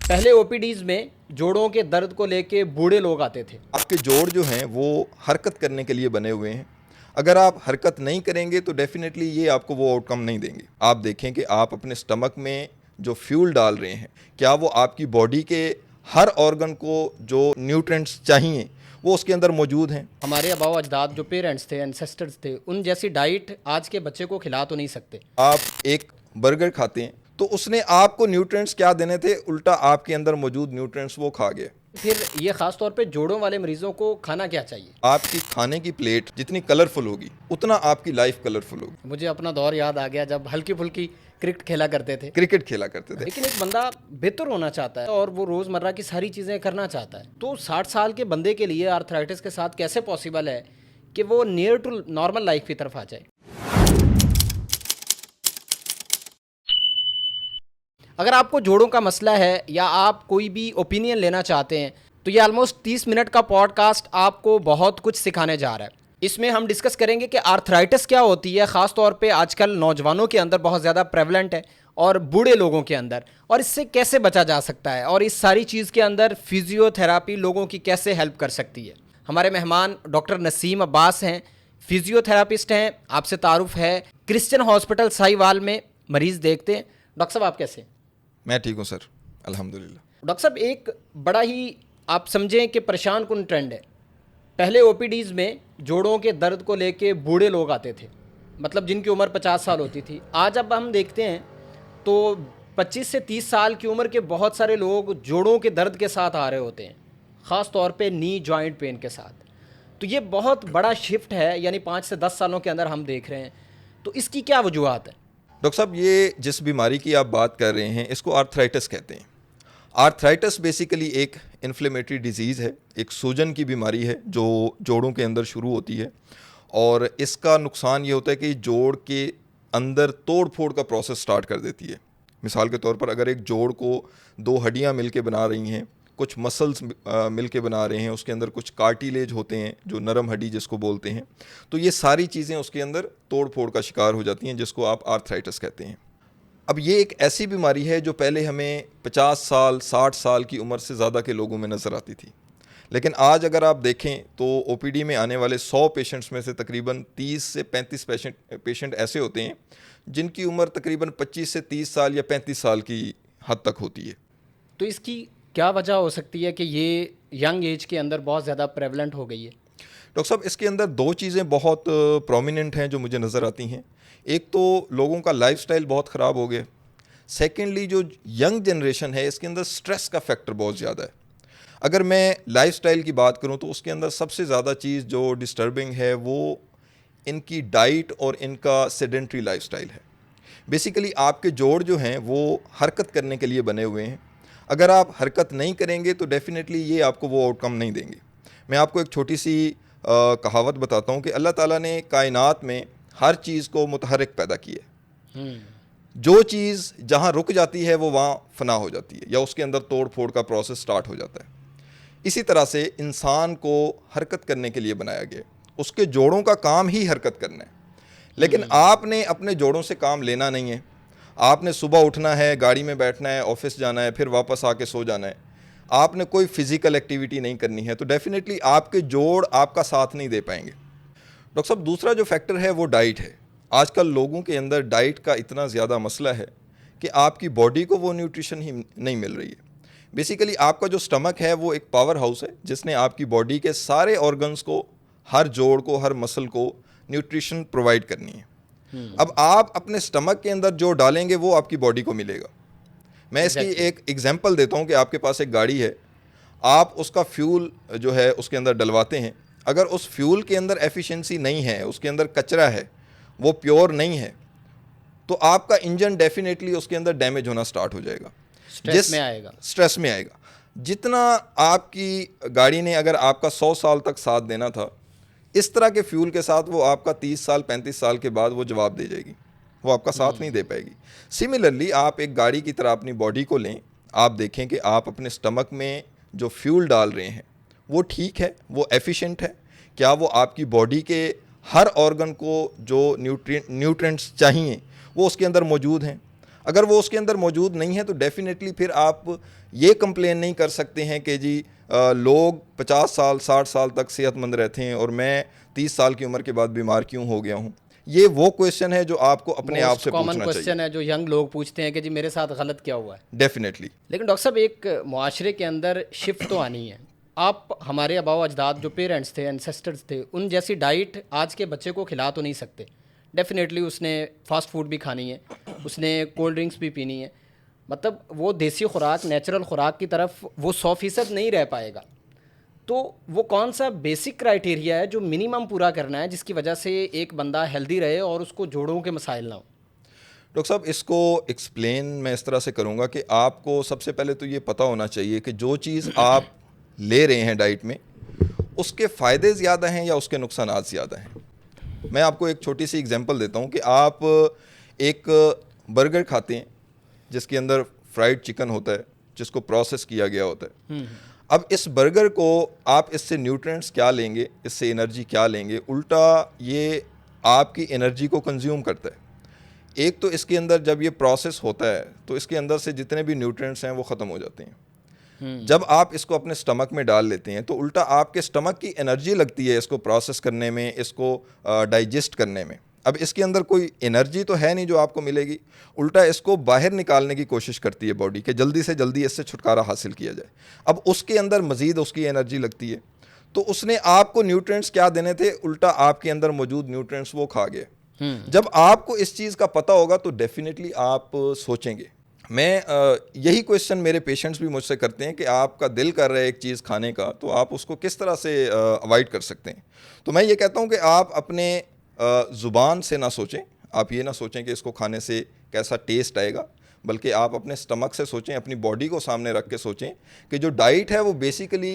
पहले ओपीडीज में जोड़ों के दर्द को लेके बूढ़े लोग आते थे। आपके जोड़ जो हैं वो हरकत करने के लिए बने हुए हैं। अगर आप हरकत नहीं करेंगे तो डेफिनेटली ये आपको वो आउटकम नहीं देंगे। आप देखें कि आप अपने स्टमक में जो फ्यूल डाल रहे हैं, क्या वो आपकी बॉडी के हर ऑर्गन को जो न्यूट्रिएंट्स चाहिए वो उसके अंदर मौजूद हैं। हमारे आबाओ अजदाद जो पेरेंट्स थे, एंसेस्टर्स थे, उन जैसी डाइट आज के बच्चे को खिला तो नहीं सकते। आप एक बर्गर खाते हैं तो उसने आपको न्यूट्रिएंट्स क्या देने थे, उल्टा आपके अंदर मौजूद न्यूट्रिएंट्स वो खा गया। फिर ये खास तौर पे जोड़ों वाले मरीजों को खाना क्या चाहिए? आपकी खाने की प्लेट जितनी कलरफुल होगी उतना आपकी लाइफ कलरफुल होगी। मुझे अपना दौर याद आ गया जब हल्की फुल्की क्रिकेट खेला करते थे। क्रिकेट खेला करते थे। लेकिन एक बंदा बेहतर होना चाहता है और वो रोज़मर्रा की सारी चीज़ें करना चाहता है, तो 60 साल के बंदे के लिए आर्थराइटिस के साथ कैसे पॉसिबल है कि वो नियर टू नॉर्मल लाइफ की तरफ आ जाए? अगर आपको जोड़ों का मसला है या आप कोई भी ओपिनियन लेना चाहते हैं तो ये ऑलमोस्ट 30 मिनट का पॉडकास्ट आपको बहुत कुछ सिखाने जा रहा है। इसमें हम डिस्कस करेंगे कि आर्थराइटिस क्या होती है, ख़ास तौर पे आजकल नौजवानों के अंदर बहुत ज़्यादा प्रेवलेंट है और बूढ़े लोगों के अंदर, और इससे कैसे बचा जा सकता है, और इस सारी चीज़ के अंदर फिजियोथेरापी लोगों की कैसे हेल्प कर सकती है। हमारे मेहमान डॉक्टर नसीम अब्बास हैं, फिजियोथेरापिस्ट हैं। आपसे तारुफ है, क्रिश्चियन हॉस्पिटल साहिवाल में मरीज़ देखते हैं। डॉक्टर साहब आप कैसे हैं? मैं ठीक हूँ सर, अल्हम्दुलिल्लाह। डॉक्टर साहब, एक बड़ा ही आप समझें कि परेशान कुन ट्रेंड है। पहले ओपीडीज़ में जोड़ों के दर्द को लेके बूढ़े लोग आते थे, मतलब जिनकी उम्र 50 साल होती थी। आज अब हम देखते हैं तो 25 से 30 साल की उम्र के बहुत सारे लोग जोड़ों के दर्द के साथ आ रहे होते हैं, ख़ास तौर पे नी जॉइंट पेन के साथ। तो ये बहुत बड़ा शिफ्ट है, यानी 5 से 10 सालों के अंदर हम देख रहे हैं। तो इसकी क्या वजूहत है? डॉक्टर साहब, ये जिस बीमारी की आप बात कर रहे हैं इसको आर्थराइटिस कहते हैं। आर्थराइटिस बेसिकली एक इन्फ्लेमेटरी डिजीज़ है, एक सूजन की बीमारी है जो जोड़ों के अंदर शुरू होती है। और इसका नुकसान ये होता है कि जोड़ के अंदर तोड़ फोड़ का प्रोसेस स्टार्ट कर देती है। मिसाल के तौर पर अगर एक जोड़ को दो हड्डियां मिलके बना रही हैं, कुछ मसल्स मिलके बना रहे हैं, उसके अंदर कुछ कार्टिलेज होते हैं जो नरम हड्डी जिसको बोलते हैं, तो ये सारी चीज़ें उसके अंदर तोड़ फोड़ का शिकार हो जाती हैं, जिसको आप आर्थराइटिस कहते हैं। अब ये एक ऐसी बीमारी है जो पहले हमें 50 साल 60 साल की उम्र से ज़्यादा के लोगों में नज़र आती थी, लेकिन आज अगर आप देखें तो ओपीडी में आने वाले 100 पेशेंट्स में से तकरीबन 30 से 35 पेशेंट ऐसे होते हैं जिनकी उम्र तकरीबन 25 से 30 साल या 35 साल की हद तक होती है। तो इसकी क्या वजह हो सकती है कि ये यंग एज के अंदर बहुत ज़्यादा प्रेवलेंट हो गई है? डॉक्टर साहब, इसके अंदर दो चीज़ें बहुत प्रोमिनेंट हैं जो मुझे नज़र आती हैं। एक तो लोगों का लाइफस्टाइल बहुत ख़राब हो गया। सेकेंडली जो यंग जनरेशन है इसके अंदर स्ट्रेस का फैक्टर बहुत ज़्यादा है। अगर मैं लाइफस्टाइल की बात करूं तो उसके अंदर सबसे ज़्यादा चीज़ जो डिस्टर्बिंग है वो इनकी डाइट और इनका सेडेंट्री लाइफस्टाइल है। बेसिकली आपके जोड़ जो हैं वो हरकत करने के लिए बने हुए हैं। अगर आप हरकत नहीं करेंगे तो डेफिनेटली ये आपको वो आउटकम नहीं देंगे। मैं आपको एक छोटी सी कहावत बताता हूँ कि अल्लाह ताला ने कायनात में हर चीज़ को मुतहरिक पैदा किया है। जो चीज़ जहाँ रुक जाती है वो वहाँ फना हो जाती है या उसके अंदर तोड़ फोड़ का प्रोसेस स्टार्ट हो जाता है। इसी तरह से इंसान को हरकत करने के लिए बनाया गया, उसके जोड़ों का काम ही हरकत करना है। लेकिन आपने अपने जोड़ों से काम लेना नहीं है। आपने सुबह उठना है, गाड़ी में बैठना है, ऑफिस जाना है, फिर वापस आके सो जाना है। आपने कोई फिज़िकल एक्टिविटी नहीं करनी है, तो डेफिनेटली आपके जोड़ आपका साथ नहीं दे पाएंगे। डॉक्टर साहब, दूसरा जो फैक्टर है वो डाइट है। आजकल लोगों के अंदर डाइट का इतना ज़्यादा मसला है कि आपकी बॉडी को वो न्यूट्रिशन ही नहीं मिल रही है। बेसिकली आपका जो स्टमक है वो एक पावर हाउस है जिसने आपकी बॉडी के सारे ऑर्गन्स को, हर जोड़ को, हर मसल को न्यूट्रिशन प्रोवाइड करनी है। अब आप अपने स्टमक के अंदर जो डालेंगे वो आपकी बॉडी को मिलेगा। मैं इसकी एक एग्जांपल देता हूँ कि आपके पास एक गाड़ी है, आप उसका फ्यूल जो है उसके अंदर डलवाते हैं। अगर उस फ्यूल के अंदर एफिशिएंसी नहीं है, उसके अंदर कचरा है, वो प्योर नहीं है, तो आपका इंजन डेफिनेटली उसके अंदर डैमेज होना स्टार्ट हो जाएगा, स्ट्रेस में आएगा। जितना आपकी गाड़ी ने अगर आपका 100 साल तक साथ देना था, इस तरह के फ्यूल के साथ वो आपका 30 साल 35 साल के बाद वो जवाब दे जाएगी, वो आपका साथ नहीं दे पाएगी। सिमिलरली आप एक गाड़ी की तरह अपनी बॉडी को लें, आप देखें कि आप अपने स्टमक में जो फ्यूल डाल रहे हैं वो ठीक है, वो एफिशिएंट है, क्या वो आपकी बॉडी के हर ऑर्गन को जो न्यूट्रिएंट्स चाहिए वो उसके अंदर मौजूद हैं। अगर वो उसके अंदर मौजूद नहीं है तो डेफिनेटली फिर आप ये कंप्लेन नहीं कर सकते हैं कि जी लोग 50 साल 60 साल तक सेहतमंद रहते हैं और मैं 30 साल की उम्र के बाद बीमार क्यों हो गया हूँ। ये वो क्वेश्चन है जो आपको अपने आप से कॉमन पूछना क्वेश्चन चाहिए। है जो यंग लोग पूछते हैं कि जी मेरे साथ गलत क्या हुआ है। डेफिनेटली। लेकिन डॉक्टर साहब एक मुआशरे के अंदर शिफ्ट तो आनी है। आप हमारे आबाओ अजदाद जो पेरेंट्स थे, एंसेस्टर्स थे, उन जैसी डाइट आज के बच्चे को खिला तो नहीं सकते। डेफिनेटली उसने फास्ट फूड भी खानी है, उसने कोल्ड ड्रिंक्स भी पीनी है, मतलब वो देसी खुराक, नेचुरल खुराक की तरफ वो 100% नहीं रह पाएगा। तो वो कौन सा बेसिक क्राइटेरिया है जो मिनिमम पूरा करना है जिसकी वजह से एक बंदा हेल्दी रहे और उसको जोड़ों के मसाइल ना हो? डॉक्टर साहब इसको एक्सप्लेन मैं इस तरह से करूँगा कि आपको सबसे पहले तो ये पता होना चाहिए कि जो चीज़ आप ले रहे हैं डाइट में उसके फ़ायदे ज़्यादा हैं या उसके नुकसानात ज़्यादा हैं। मैं आपको एक छोटी सी एग्जांपल देता हूँ कि आप एक बर्गर खाते हैं जिसके अंदर फ्राइड चिकन होता है जिसको प्रोसेस किया गया होता है। अब इस बर्गर को आप इससे न्यूट्रिएंट्स क्या लेंगे, इससे एनर्जी क्या लेंगे, उल्टा ये आपकी एनर्जी को कंज्यूम करता है। एक तो इसके अंदर जब ये प्रोसेस होता है तो इसके अंदर से जितने भी न्यूट्रिएंट्स हैं वो ख़त्म हो जाते हैं। जब आप इसको अपने स्टमक में डाल लेते हैं तो उल्टा आपके स्टमक की एनर्जी लगती है इसको प्रोसेस करने में, इसको डाइजेस्ट करने में। अब इसके अंदर कोई एनर्जी तो है नहीं जो आपको मिलेगी, उल्टा इसको बाहर निकालने की कोशिश करती है बॉडी कि जल्दी से जल्दी इससे छुटकारा हासिल किया जाए। अब उसके अंदर मज़ीद उसकी एनर्जी लगती है, तो उसने आपको न्यूट्रिएंट्स क्या देने थे, उल्टा आपके अंदर मौजूद न्यूट्रिएंट्स वो खा गए। जब आपको इस चीज़ का पता होगा तो डेफिनेटली आप सोचेंगे। मैं यही क्वेश्चन मेरे पेशेंट्स भी मुझसे करते हैं कि आपका दिल कर रहा है एक चीज़ खाने का तो आप उसको किस तरह से अवॉइड कर सकते हैं। तो मैं ये कहता हूँ कि आप अपने ज़ुबान से ना सोचें, आप ये ना सोचें कि इसको खाने से कैसा टेस्ट आएगा, बल्कि आप अपने स्टमक से सोचें, अपनी बॉडी को सामने रख के सोचें कि जो डाइट है वो बेसिकली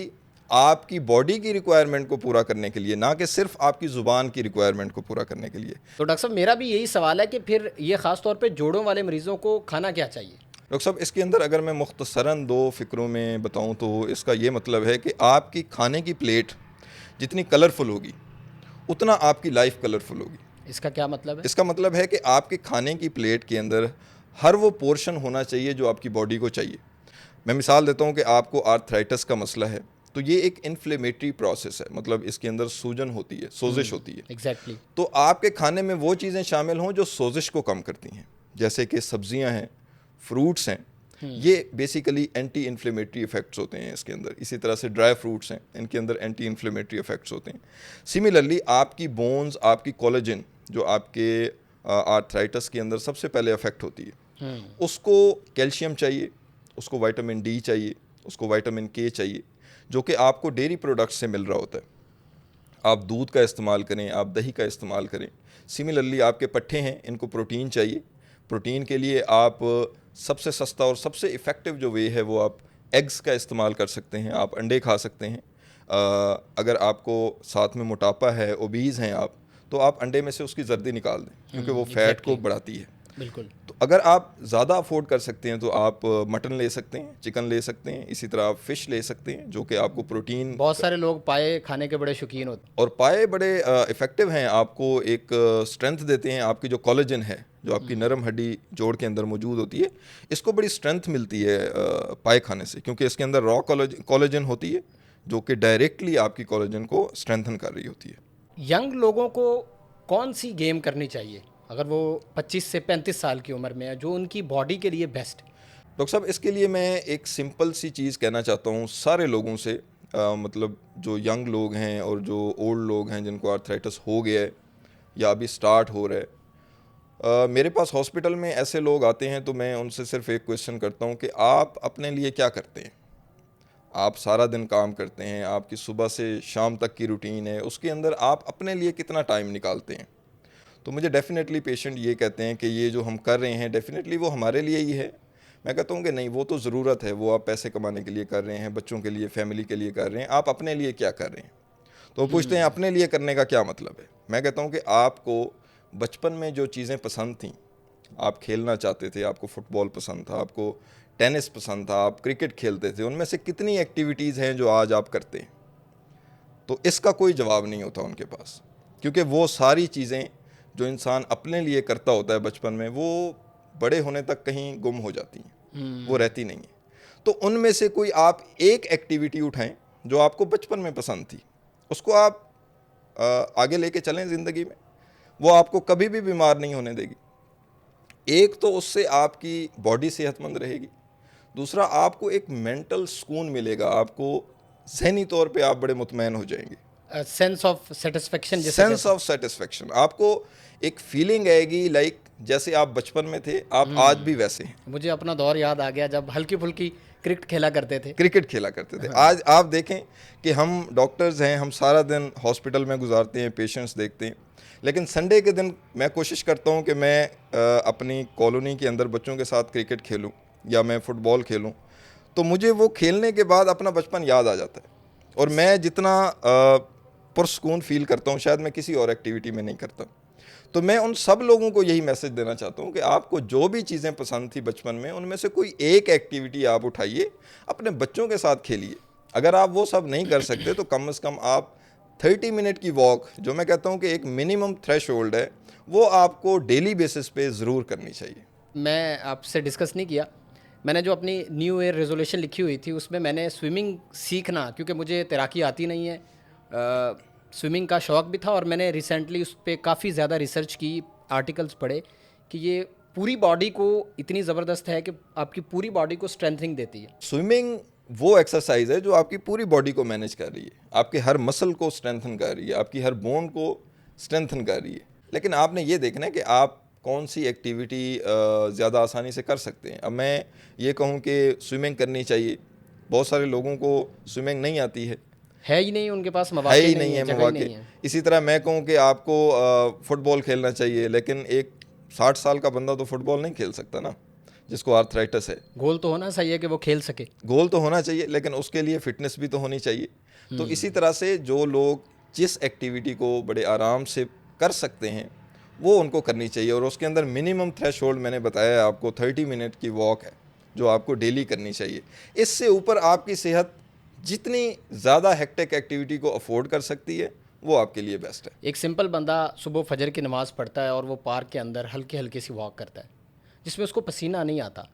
आपकी बॉडी की रिक्वायरमेंट को पूरा करने के लिए, ना कि सिर्फ आपकी ज़ुबान की रिक्वायरमेंट को पूरा करने के लिए। तो डॉक्टर साहब मेरा भी यही सवाल है कि फिर ये ख़ास तौर पे जोड़ों वाले मरीज़ों को खाना क्या चाहिए? डॉक्टर साहब इसके अंदर अगर मैं मुख्तसरन दो फ़िक्रों में बताऊं तो इसका ये मतलब है कि आपकी खाने की प्लेट जितनी कलरफुल होगी उतना आपकी लाइफ कलरफुल होगी। इसका क्या मतलब है? इसका मतलब है कि आपके खाने की प्लेट के अंदर हर वो पोर्शन होना चाहिए जो आपकी बॉडी को चाहिए। मैं मिसाल देता हूँ कि आपको आर्थराइटिस का मसला है तो ये एक इन्फ्लेमेटरी प्रोसेस है, मतलब इसके अंदर सूजन होती है, सोजिश होती है। एग्जैक्टली। तो आपके खाने में वो चीज़ें शामिल हों जो सोजिश को कम करती हैं, जैसे कि सब्जियां हैं, फ्रूट्स हैं, ये बेसिकली एंटी इन्फ्लेमेटरी इफ़ेक्ट्स होते हैं इसके अंदर। इसी तरह से ड्राई फ्रूट्स हैं, इनके अंदर एंटी इन्फ्लेमेटरी इफ़ेक्ट्स होते हैं। सिमिलरली आपकी बोन्स, आपकी कोलेजन जो आपके आर्थराइटिस के अंदर सबसे पहले अफेक्ट होती है, उसको कैल्शियम चाहिए, उसको विटामिन डी चाहिए, उसको विटामिन के चाहिए, जो कि आपको डेयरी प्रोडक्ट्स से मिल रहा होता है। आप दूध का इस्तेमाल करें, आप दही का इस्तेमाल करें। सिमिलरली आपके पट्ठे हैं, इनको प्रोटीन चाहिए। प्रोटीन के लिए आप सबसे सस्ता और सबसे इफ़ेक्टिव जो वे है वो आप एग्स का इस्तेमाल कर सकते हैं, आप अंडे खा सकते हैं। अगर आपको साथ में मोटापा है, ओबीज़ हैं आप, तो आप अंडे में से उसकी जर्दी निकाल दें क्योंकि वो फैट को बढ़ाती है। बिल्कुल। तो अगर आप ज़्यादा अफोर्ड कर सकते हैं तो आप मटन ले सकते हैं, चिकन ले सकते हैं, इसी तरह आप फ़िश ले सकते हैं जो कि आपको प्रोटीन। बहुत सारे लोग पाए खाने के बड़े शौकीन होते हैं और पाए बड़े इफ़ेक्टिव हैं, आपको एक स्ट्रेंथ देते हैं। आपकी जो कोलेजन है, जो आपकी नरम हड्डी जोड़ के अंदर मौजूद होती है, इसको बड़ी स्ट्रेंथ मिलती है पाए खाने से, क्योंकि इसके अंदर रॉ कोलेजन होती है जो कि डायरेक्टली आपकी कोलेजन को स्ट्रेंथन कर रही होती है। यंग लोगों को कौन सी गेम करनी चाहिए अगर वो 25 से 35 साल की उम्र में है जो उनकी बॉडी के लिए बेस्ट? डॉक्टर साहब इसके लिए मैं एक सिंपल सी चीज़ कहना चाहता हूँ सारे लोगों से, मतलब जो यंग लोग हैं और जो ओल्ड लोग हैं जिनको आर्थराइटिस हो गया है या अभी स्टार्ट हो रहा है। मेरे पास हॉस्पिटल में ऐसे लोग आते हैं तो मैं उनसे सिर्फ एक क्वेश्चन करता हूँ कि आप अपने लिए क्या करते हैं। आप सारा दिन काम करते हैं, आपकी सुबह से शाम तक की रूटीन है, उसके अंदर आप अपने लिए कितना टाइम निकालते हैं। तो मुझे डेफिनेटली पेशेंट ये कहते हैं कि ये जो हम कर रहे हैं डेफिनेटली वो हमारे लिए ही है। मैं कहता हूँ कि नहीं, वो तो ज़रूरत है, वो आप पैसे कमाने के लिए कर रहे हैं, बच्चों के लिए, फैमिली के लिए कर रहे हैं, आप अपने लिए क्या कर रहे हैं। तो वो पूछते हैं अपने लिए करने का क्या मतलब है। मैं कहता हूँ कि आपको बचपन में जो चीज़ें पसंद थीं, आप खेलना चाहते थे, आपको फुटबॉल पसंद था, आपको टेनिस पसंद था, आप क्रिकेट खेलते थे, उनमें से कितनी एक्टिविटीज़ हैं जो आज आप करते हैं। तो इसका कोई जवाब नहीं होता उनके पास, क्योंकि वो सारी चीज़ें जो इंसान अपने लिए करता होता है बचपन में, वो बड़े होने तक कहीं गुम हो जाती हैं, वो रहती नहीं है। तो उनमें से कोई आप एक एक्टिविटी उठाएं जो आपको बचपन में पसंद थी, उसको आप आगे लेके चलें ज़िंदगी में, वो आपको कभी भी बीमार नहीं होने देगी। एक तो उससे आपकी बॉडी सेहतमंद रहेगी, दूसरा आपको एक मेंटल सुकून मिलेगा, आपको ज़हनी तौर पे आप बड़े मुतमैन हो जाएंगे। Sense of satisfaction, sense of satisfaction, आपको एक फीलिंग आएगी लाइक जैसे आप बचपन में थे, आप आज भी वैसे हैं। मुझे अपना दौर याद आ गया जब हल्की फुल्की क्रिकेट खेला करते थे। आज आप देखें कि हम डॉक्टर्स हैं, हम सारा दिन हॉस्पिटल में गुजारते हैं, पेशेंट्स देखते हैं, लेकिन संडे के दिन मैं कोशिश करता हूं कि मैं अपनी कॉलोनी के अंदर बच्चों के साथ क्रिकेट खेलूं या मैं फुटबॉल खेलूं, तो मुझे वो खेलने के बाद अपना बचपन याद आ जाता है, और मैं जितना पुरसकून फील करता हूं शायद मैं किसी और एक्टिविटी में नहीं करता। तो मैं उन सब लोगों को यही मैसेज देना चाहता हूं कि आपको जो भी चीज़ें पसंद थी बचपन में, उनमें से कोई एक एक्टिविटी आप उठाइए, अपने बच्चों के साथ खेलिए। अगर आप वो सब नहीं कर सकते तो कम से कम आप 30 मिनट की वॉक, जो मैं कहता हूं कि एक मिनिमम थ्रेशोल्ड है, वो आपको डेली बेसिस पे ज़रूर करनी चाहिए। मैं आपसे डिस्कस नहीं किया, मैंने जो अपनी न्यू ईयर रेजोल्यूशन लिखी हुई थी उसमें मैंने स्विमिंग सीखना, क्योंकि मुझे तैराकी आती नहीं है, स्विमिंग का शौक़ भी था, और मैंने रिसेंटली उस पर काफ़ी ज़्यादा रिसर्च की, आर्टिकल्स पढ़े कि ये पूरी बॉडी को इतनी ज़बरदस्त है कि आपकी पूरी बॉडी को स्ट्रेंथनिंग देती है। स्विमिंग वो एक्सरसाइज है जो आपकी पूरी बॉडी को मैनेज कर रही है, आपके हर मसल को स्ट्रेंथन कर रही है, आपकी हर बोन को स्ट्रेंथन कर रही है। लेकिन आपने ये देखना है कि आप कौन सी एक्टिविटी ज़्यादा आसानी से कर सकते हैं। अब मैं ये कहूँ कि स्विमिंग करनी चाहिए, बहुत सारे लोगों को स्विमिंग नहीं आती है ही नहीं, उनके पास है मौके ही नहीं है मौके। इसी तरह मैं कहूँ कि आपको फुटबॉल खेलना चाहिए, लेकिन एक 60 साल का बंदा तो फुटबॉल नहीं खेल सकता ना, जिसको आर्थराइटिस है। गोल तो होना चाहिए कि वो खेल सके, गोल तो होना चाहिए, लेकिन उसके लिए फिटनेस भी तो होनी चाहिए। तो इसी तरह से जो लोग जिस एक्टिविटी को बड़े आराम से कर सकते हैं वो उनको करनी चाहिए, और उसके अंदर मिनिमम थ्रेशोल्ड मैंने बताया है आपको, 30 मिनट की वॉक है जो आपको डेली करनी चाहिए। इससे ऊपर आपकी सेहत जितनी ज़्यादा हेक्टिक एक्टिविटी को अफोर्ड कर सकती है वो आपके लिए बेस्ट है। एक सिंपल बंदा सुबह फजर की नमाज़ पढ़ता है और वो पार्क के अंदर हल्की हल्की सी वॉक करता है, जिसमें उसको पसीना नहीं आता,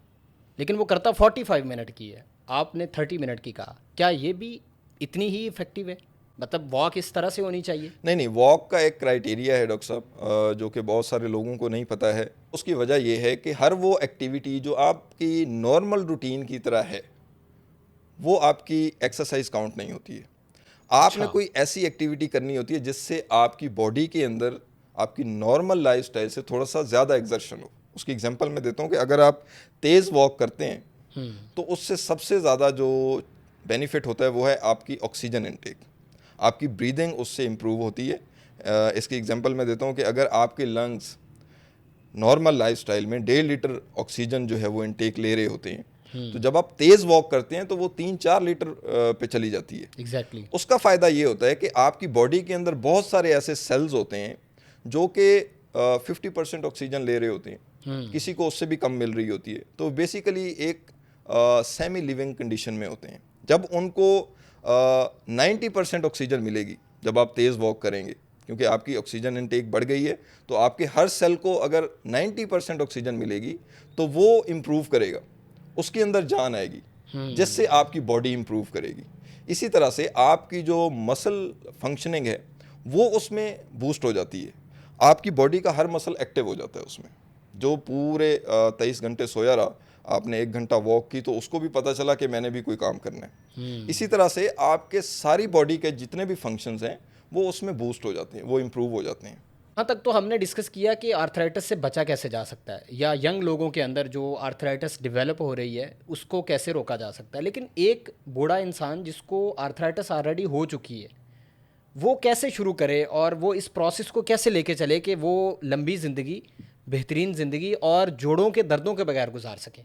लेकिन वो करता 45 मिनट की है, आपने 30 मिनट की कहा, क्या ये भी इतनी ही इफेक्टिव है? मतलब वॉक इस तरह से होनी चाहिए? नहीं, वॉक का एक क्राइटेरिया है डॉक्टर साहब, जो कि बहुत सारे लोगों को नहीं पता है। उसकी वजह यह है कि हर वो एक्टिविटी जो आपकी नॉर्मल रूटीन की तरह है वो आपकी एक्सरसाइज काउंट नहीं होती है। आपने कोई ऐसी एक्टिविटी करनी होती है जिससे आपकी बॉडी के अंदर आपकी नॉर्मल लाइफस्टाइल से थोड़ा सा ज़्यादा एक्सर्शन हो। उसकी एग्जांपल मैं देता हूँ कि अगर आप तेज़ वॉक करते हैं तो उससे सबसे ज़्यादा जो बेनिफिट होता है वो है आपकी ऑक्सीजन इनटेक, आपकी ब्रीदिंग उससे इम्प्रूव होती है। इसकी एग्जांपल मैं देता हूँ कि अगर आपके लंग्स नॉर्मल लाइफस्टाइल में 1.5 लीटर ऑक्सीजन जो है वो इनटेक ले रहे होते हैं, तो जब आप तेज़ वॉक करते हैं तो वो 3-4 लीटर पे चली जाती है। एग्जैक्टली। उसका फ़ायदा ये होता है कि आपकी बॉडी के अंदर बहुत सारे ऐसे सेल्स होते हैं जो कि 50% ऑक्सीजन ले रहे होते हैं, किसी को उससे भी कम मिल रही होती है, तो बेसिकली एक सेमी लिविंग कंडीशन में होते हैं। जब उनको 90% ऑक्सीजन मिलेगी जब आप तेज़ वॉक करेंगे, क्योंकि आपकी ऑक्सीजन इनटेक बढ़ गई है, तो आपके हर सेल को अगर 90% ऑक्सीजन मिलेगी तो वो इम्प्रूव करेगा, उसके अंदर जान आएगी, जिससे आपकी बॉडी इम्प्रूव करेगी। इसी तरह से आपकी जो मसल फंक्शनिंग है वो उसमें बूस्ट हो जाती है, आपकी बॉडी का हर मसल एक्टिव हो जाता है उसमें। जो पूरे 23 घंटे सोया रहा, आपने 1 घंटा वॉक की तो उसको भी पता चला कि मैंने भी कोई काम करना है। इसी तरह से आपके सारी बॉडी के जितने भी फंक्शंस हैं वो उसमें बूस्ट हो जाते हैं, वो इम्प्रूव हो जाते हैं। यहाँ तक तो हमने डिस्कस किया कि आर्थराइटिस से बचा कैसे जा सकता है, या यंग लोगों के अंदर जो आर्थराइटिस डेवलप हो रही है उसको कैसे रोका जा सकता है। लेकिन एक बूढ़ा इंसान जिसको आर्थराइटिस ऑलरेडी हो चुकी है वो कैसे शुरू करे और वो इस प्रोसेस को कैसे लेके चले कि वो लंबी ज़िंदगी, बेहतरीन ज़िंदगी और जोड़ों के दर्दों के बगैर गुजार सकें?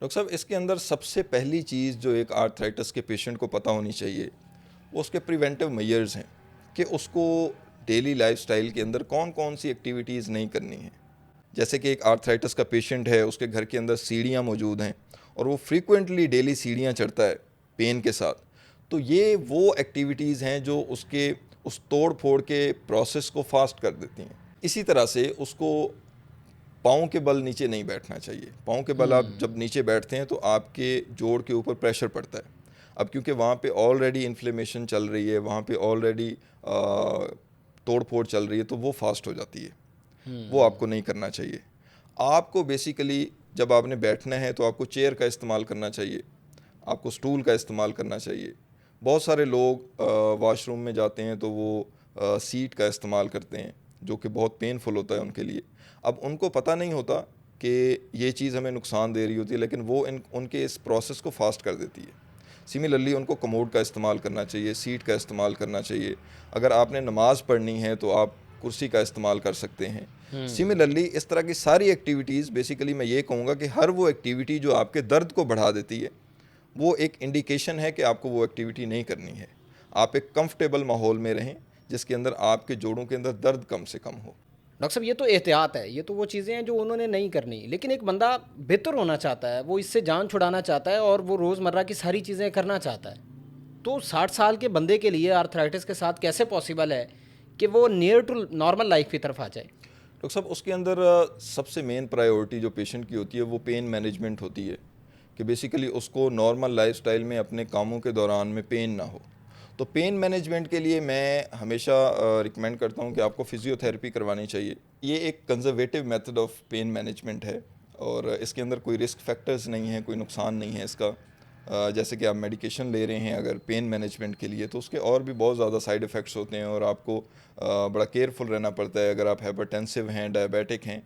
डॉक्टर साहब, इसके अंदर सबसे पहली चीज़ जो एक आर्थराइटिस के पेशेंट को पता होनी चाहिए वो उसके प्रिवेंटिव मेजर्स हैं कि उसको डेली लाइफस्टाइल के अंदर कौन कौन सी एक्टिविटीज़ नहीं करनी है। जैसे कि एक आर्थराइटिस का पेशेंट है, उसके घर के अंदर सीढ़ियाँ मौजूद हैं और वो फ्रीक्वेंटली डेली सीढ़ियाँ चढ़ता है पेन के साथ, तो ये वो एक्टिविटीज़ हैं जो उसके उस तोड़ फोड़ के प्रोसेस को फास्ट कर देती हैं। इसी तरह से उसको पाँव के बल नीचे नहीं बैठना चाहिए। पाँव के बल आप जब नीचे बैठते हैं तो आपके जोड़ के ऊपर प्रेशर पड़ता है। अब क्योंकि वहाँ पे ऑलरेडी इन्फ्लेमेशन चल रही है, वहाँ पे ऑलरेडी तोड़ फोड़ चल रही है, तो वो फास्ट हो जाती है। वो आपको नहीं करना चाहिए। आपको बेसिकली जब आपने बैठना है तो आपको चेयर का इस्तेमाल करना चाहिए, आपको स्टूल का इस्तेमाल करना चाहिए। बहुत सारे लोग वॉशरूम में जाते हैं तो वो सीट का इस्तेमाल करते हैं, जो कि बहुत पेनफुल होता है उनके लिए। अब उनको पता नहीं होता कि ये चीज़ हमें नुकसान दे रही होती है, लेकिन वो उनके इस प्रोसेस को फास्ट कर देती है। सिमिलरली उनको कमोड का इस्तेमाल करना चाहिए, सीट का इस्तेमाल करना चाहिए। अगर आपने नमाज़ पढ़नी है तो आप कुर्सी का इस्तेमाल कर सकते हैं। सिमिलरली इस तरह की सारी एक्टिविटीज़, बेसिकली मैं ये कहूँगा कि हर वो एक्टिविटी जो आपके दर्द को बढ़ा देती है, वो एक इंडिकेशन है कि आपको वो एक्टिविटी नहीं करनी है। आप एक कंफर्टेबल माहौल में रहें जिसके अंदर आपके जोड़ों के अंदर दर्द कम से कम हो। डॉक्टर साहब, ये तो एहतियात है, ये तो वो चीज़ें हैं जो उन्होंने नहीं करनी। लेकिन एक बंदा बेहतर होना चाहता है, वो इससे जान छुड़ाना चाहता है और वो रोज़मर्रा की सारी चीज़ें करना चाहता है। तो 60 साल के बंदे के लिए आर्थराइटिस के साथ कैसे पॉसिबल है कि वो नियर टू नॉर्मल लाइफ की तरफ आ जाए? डॉक्टर साहब, उसके अंदर सबसे मेन प्रायोरिटी जो पेशेंट की होती है वो पेन मैनेजमेंट होती है, कि बेसिकली उसको नॉर्मल लाइफस्टाइल में अपने कामों के दौरान में पेन ना हो। तो पेन मैनेजमेंट के लिए मैं हमेशा रिकमेंड करता हूँ कि आपको फिजियोथेरेपी करवानी चाहिए। ये एक conservative method of pain management है और इसके अंदर कोई रिस्क फैक्टर्स नहीं है, कोई नुकसान नहीं है इसका। जैसे कि आप मेडिकेशन ले रहे हैं अगर पेन मैनेजमेंट के लिए, तो उसके और भी बहुत ज़्यादा साइड इफ़ेक्ट्स होते हैं और आपको बड़ा केयरफुल रहना पड़ता है। अगर आप हाइपरटेंसिव हैं, डायबिटिक हैं,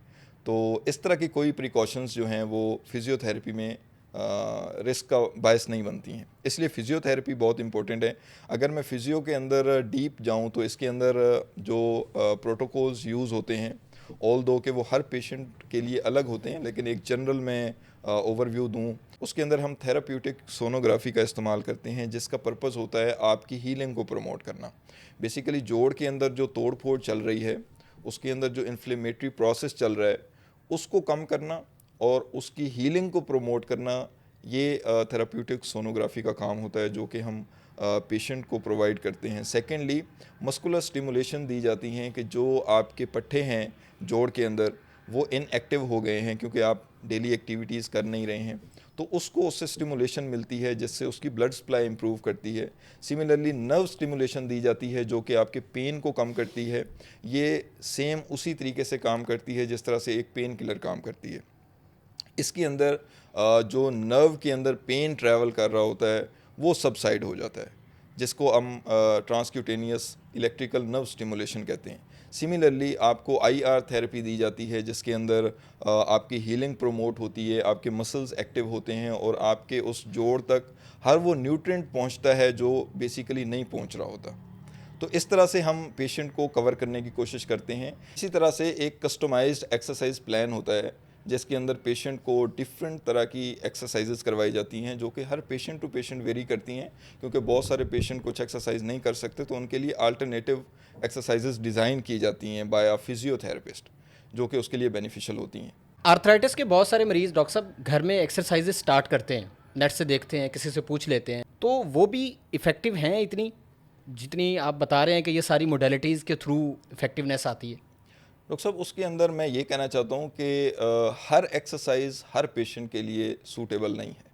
तो इस तरह की कोई प्रिकॉशंस जो हैं वो फिजियोथेरेपी में रिस्क का बायस नहीं बनती हैं। इसलिए फ़िज़ियोथेरेपी बहुत इंपॉर्टेंट है। अगर मैं फ़िज़ियो के अंदर डीप जाऊं तो इसके अंदर जो प्रोटोकॉल्स यूज़ होते हैं, ऑल दो के वो हर पेशेंट के लिए अलग होते हैं, लेकिन एक जनरल में ओवरव्यू दूं, उसके अंदर हम थेराप्यूटिक सोनोग्राफी का इस्तेमाल करते हैं, जिसका पर्पज़ होता है आपकी हीलिंग को प्रमोट करना। बेसिकली जोड़ के अंदर जो तोड़ फोड़ चल रही है, उसके अंदर जो इन्फ्लेमेटरी प्रोसेस चल रहा है, उसको कम करना और उसकी हीलिंग को प्रमोट करना, ये थेराप्यूटिक सोनोग्राफी का काम होता है, जो कि हम पेशेंट को प्रोवाइड करते हैं। सेकेंडली, मस्कुलर स्टिमुलेशन दी जाती हैं कि जो आपके पट्टे हैं जोड़ के अंदर वो इनएक्टिव हो गए हैं क्योंकि आप डेली एक्टिविटीज़ कर नहीं रहे हैं, तो उसको उससे स्टिमुलेशन मिलती है जिससे उसकी ब्लड सप्लाई इंप्रूव करती है। सिमिलरली नर्व स्टिमुलेशन दी जाती है जो कि आपके पेन को कम करती है। ये सेम उसी तरीके से काम करती है जिस तरह से एक पेन किलर काम करती है। इसके अंदर जो नर्व के अंदर पेन ट्रैवल कर रहा होता है वो सबसाइड हो जाता है, जिसको हम ट्रांसक्यूटेनियस इलेक्ट्रिकल नर्व स्टिमुलेशन कहते हैं। सिमिलरली आपको IR थेरेपी दी जाती है जिसके अंदर आपकी हीलिंग प्रोमोट होती है, आपके मसल्स एक्टिव होते हैं और आपके उस जोड़ तक हर वो न्यूट्रिएंट पहुंचता है जो बेसिकली नहीं पहुंच रहा होता। तो इस तरह से हम पेशेंट को कवर करने की कोशिश करते हैं। इसी तरह से एक कस्टमाइज्ड एक्सरसाइज प्लान होता है जिसके अंदर पेशेंट को डिफरेंट तरह की एक्सरसाइजेस करवाई जाती हैं, जो कि हर पेशेंट टू पेशेंट वेरी करती हैं, क्योंकि बहुत सारे पेशेंट कुछ एक्सरसाइज नहीं कर सकते, तो उनके लिए अल्टरनेटिव एक्सरसाइजेस डिज़ाइन की जाती हैं बाय अ फिजियोथेरेपिस्ट, जो कि उसके लिए बेनिफिशियल होती हैं। आर्थराइटिस के बहुत सारे मरीज़ डॉक्टर साहब घर में एक्सरसाइजेस स्टार्ट करते हैं, नेट से देखते हैं, किसी से पूछ लेते हैं, तो वो भी इफ़ेक्टिव हैं इतनी जितनी आप बता रहे हैं कि ये सारी मोडेलिटीज़ के थ्रू इफ़ेक्टिवनेस आती है? डॉक्टर साहब, उसके अंदर मैं ये कहना चाहता हूँ कि हर एक्सरसाइज हर पेशेंट के लिए सूटेबल नहीं है।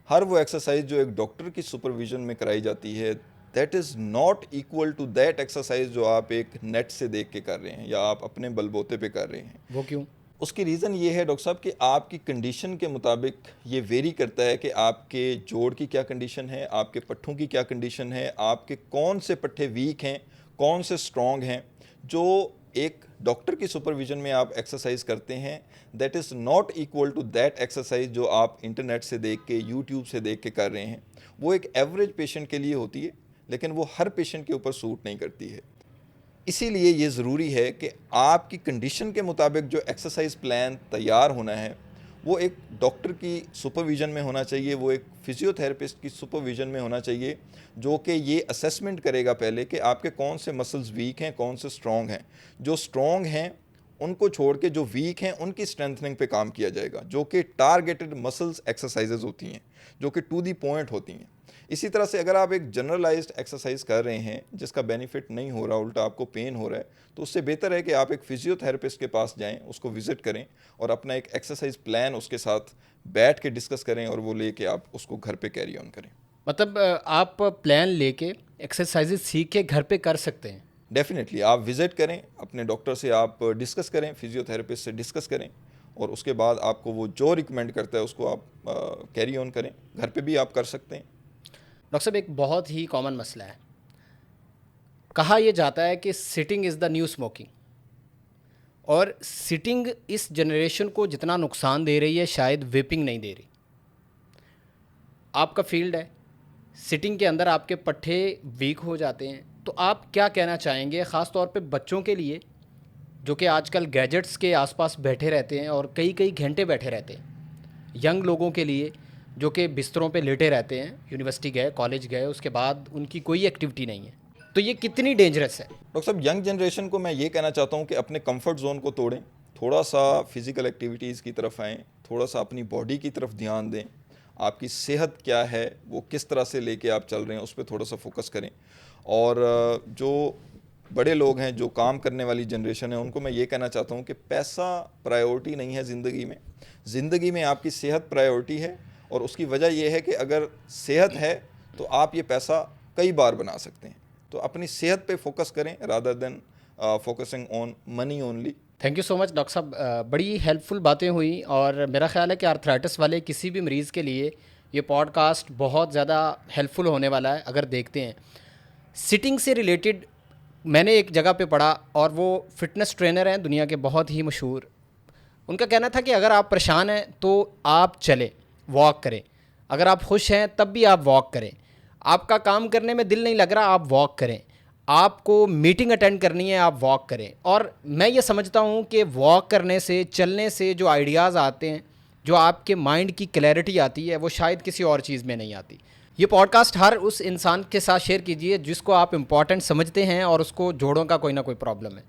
हर वो एक्सरसाइज जो एक डॉक्टर की सुपरविजन में कराई जाती है, that is not equal to that exercise जो आप एक नेट से देख के कर रहे हैं या आप अपने बलबोते पे कर रहे हैं। वो क्यों? उसकी रीज़न ये है डॉक्टर साहब कि आपकी कंडीशन के मुताबिक ये वेरी करता है कि आपके जोड़ की क्या कंडीशन है, आपके पट्ठों की क्या कंडीशन है, आपके कौन से पट्ठे वीक हैं, कौन से स्ट्रॉन्ग हैं। जो एक डॉक्टर की सुपरविजन में आप एक्सरसाइज करते हैं, that is not equal to that exercise जो आप इंटरनेट से देख के, यूट्यूब से देख के कर रहे हैं। वो एक एवरेज पेशेंट के लिए होती है, लेकिन वो हर पेशेंट के ऊपर सूट नहीं करती है। इसीलिए ये ज़रूरी है कि आपकी कंडीशन के मुताबिक जो एक्सरसाइज प्लान तैयार होना है वो एक डॉक्टर की सुपरविज़न में होना चाहिए, वो एक फिजियोथेरेपिस्ट की सुपरविज़न में होना चाहिए, जो कि ये असेसमेंट करेगा पहले कि आपके कौन से मसल्स वीक हैं, कौन से स्ट्रॉन्ग हैं। जो स्ट्रॉन्ग हैं उनको छोड़ के जो वीक हैं उनकी स्ट्रेंथनिंग पे काम किया जाएगा, जो कि टारगेटेड मसल्स एक्सरसाइजेज होती हैं, जो कि टू दी पॉइंट होती हैं। इसी तरह से अगर आप एक जनरलाइज्ड एक्सरसाइज कर रहे हैं जिसका बेनिफिट नहीं हो रहा, उल्टा आपको पेन हो रहा है, तो उससे बेहतर है कि आप एक फिजियोथेरेपिस्ट के पास जाएं, उसको विजिट करें और अपना एक एक्सरसाइज प्लान उसके साथ बैठ के डिस्कस करें और वो लेके आप उसको घर पे कैरी ऑन करें। मतलब आप प्लान लेके एक्सरसाइजेज सीख के घर पे कर सकते हैं। डेफिनेटली आप विज़िट करें, अपने डॉक्टर से आप डिस्कस करें, फिजियोथेरेपिस्ट से डिस्कस करें और उसके बाद आपको वो जो रिकमेंड करता है उसको आप कैरी ऑन करें। घर पे भी आप कर सकते हैं। डॉक्टर साहब, एक बहुत ही कॉमन मसला है, कहा यह जाता है कि sitting is the new smoking, और सिटिंग इस जनरेशन को जितना नुकसान दे रही है शायद वेपिंग नहीं दे रही। आपका फील्ड है, सिटिंग के अंदर आपके पट्टे वीक हो जाते हैं, तो आप क्या कहना चाहेंगे ख़ास तौर पे बच्चों के लिए जो कि आजकल गैजेट्स के आसपास बैठे रहते हैं और कई कई घंटे बैठे रहते हैं, यंग लोगों के लिए जो कि बिस्तरों पे लेटे रहते हैं, यूनिवर्सिटी गए, कॉलेज गए, उसके बाद उनकी कोई एक्टिविटी नहीं है, तो ये कितनी डेंजरस है? डॉक्टर साहब, यंग जनरेशन को मैं ये कहना चाहता हूँ कि अपने कंफर्ट जोन को तोड़ें, थोड़ा सा फिज़िकल एक्टिविटीज़ की तरफ आएँ, थोड़ा सा अपनी बॉडी की तरफ ध्यान दें, आपकी सेहत क्या है, वो किस तरह से लेके आप चल रहे हैं, उस पर थोड़ा सा फोकस करें। और जो बड़े लोग हैं, जो काम करने वाली जनरेशन है, उनको मैं ये कहना चाहता हूँ कि पैसा प्रायोरिटी नहीं है ज़िंदगी में। ज़िंदगी में आपकी सेहत प्रायोरिटी है, और उसकी वजह यह है कि अगर सेहत है तो आप ये पैसा कई बार बना सकते हैं। तो अपनी सेहत पे फोकस करें rather than focusing on money only. Thank you so much doctor साहब, बड़ी हेल्पफुल बातें हुई, और मेरा ख्याल है कि आर्थराइटिस वाले किसी भी मरीज़ के लिए ये पॉडकास्ट बहुत ज़्यादा हेल्पफुल होने वाला है। अगर देखते हैं सिटिंग से रिलेटेड, मैंने एक जगह पे पढ़ा और वो फिटनेस ट्रेनर हैं दुनिया के बहुत ही मशहूर, उनका कहना था कि अगर आप परेशान हैं तो आप चलें, वॉक करें, अगर आप खुश हैं तब भी आप वॉक करें, आपका काम करने में दिल नहीं लग रहा आप वॉक करें, आपको मीटिंग अटेंड करनी है आप वॉक करें। और मैं ये समझता हूँ कि वॉक करने से, चलने से जो आइडियाज़ आते हैं, जो आपके माइंड की क्लैरिटी आती है, वो शायद किसी और चीज़ में नहीं आती। ये पॉडकास्ट हर उस इंसान के साथ शेयर कीजिए जिसको आप इम्पॉर्टेंट समझते हैं और उसको जोड़ों का कोई ना कोई प्रॉब्लम है।